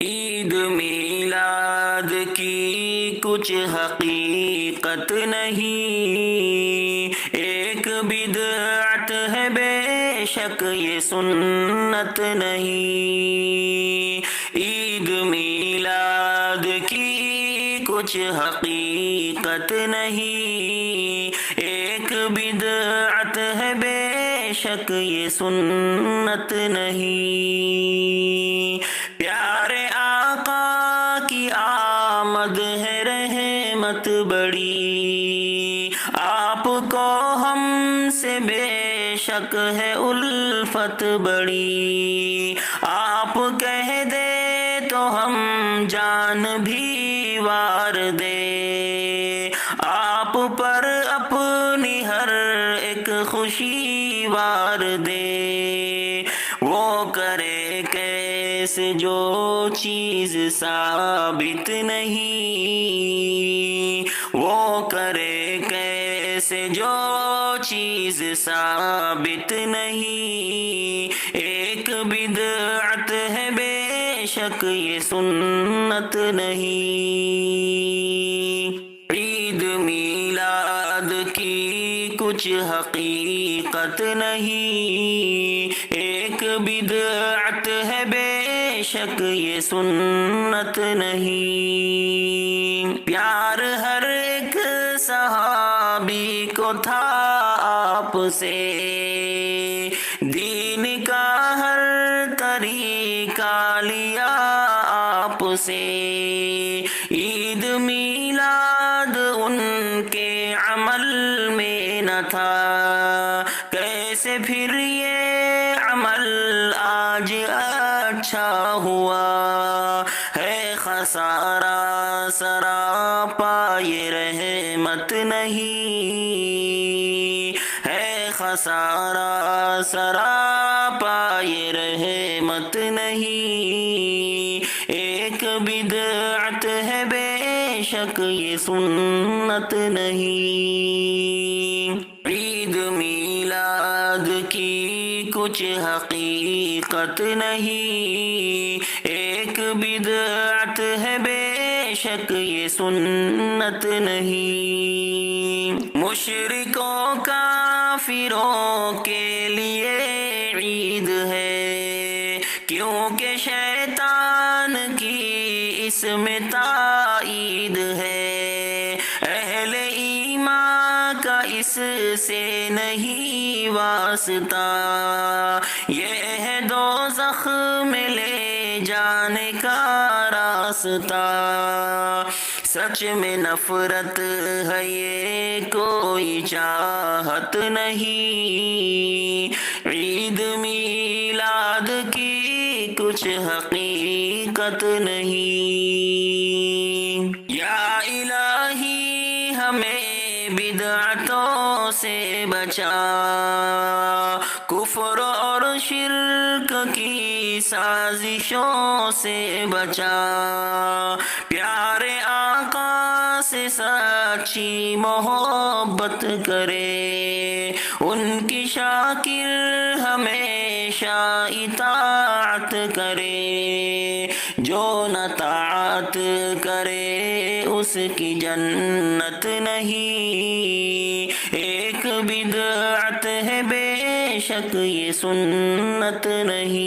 عید میلاد کی کچھ حقیقت نہیں، ایک بدعت ہے بے شک یہ سنت نہیں۔ عید میلاد کی کچھ حقیقت نہیں، ایک بدعت ہے بے شک یہ سنت نہیں۔ پیارے آقا کی آمد ہے رحمت بڑی، آپ کو ہم سے بے شک ہے الفت بڑی، آپ کہہ دے تو ہم جان بھی وار دے، آپ پر اپنی ہر ایک خوشی وار دے۔ وہ کرے کیسے جو چیز ثابت نہیں، وہ کرے کیسے جو چیز ثابت نہیں، ایک بدعت ہے بے شک یہ سنت نہیں۔ عید میلاد کی کچھ حقیقت نہیں، ایک بدعت ہے بے شک یہ سنت نہیں۔ پیار ہر ایک صحابی کو تھا آپ سے، دین کا ہر طریقہ لیا آپ سے، عید میلاد ان کے عمل میں نہ تھا، کیسے پھر یہ عمل آج اچھا ہوا، ہے خسارہ سراپا یہ رحمت نہیں، ہے خسارہ سراپا یہ رحمت نہیں، ایک بدعت ہے بے شک یہ سنت نہیں۔ عید میلاد کی کچھ حقیقت نہیں، ایک بدعت ہے بے شک یہ سنت نہیں۔ مشرکوں کافروں کے لیے عید ہے، کیونکہ شیطان کی اس میں تائید ہے، اہل ایمان کا اس سے نہیں واسطہ، یہ ہے دوزخ میں لے جانے کا راستہ، سچ میں نفرت ہے یہ کوئی چاہت نہیں، عید میلاد کی کچھ حقیقت نہیں۔ یا الہی ہمیں بدعتوں سے بچا، کفر اور شرک کی سازشوں سے بچا، پیارے آقا سے سچی محبت کرے، ان کی شاکر ہمیشہ اطاعت کرے، جو نہ طاعت کرے اس کی جنت نہیں، ایک بدعت ہے بے شک یہ سنت نہیں۔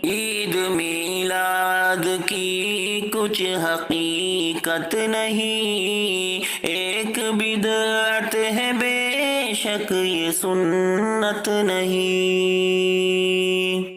عید میلاد کی کچھ حقیقت نہیں، ایک بدعت ہے بے شک یہ سنت نہیں۔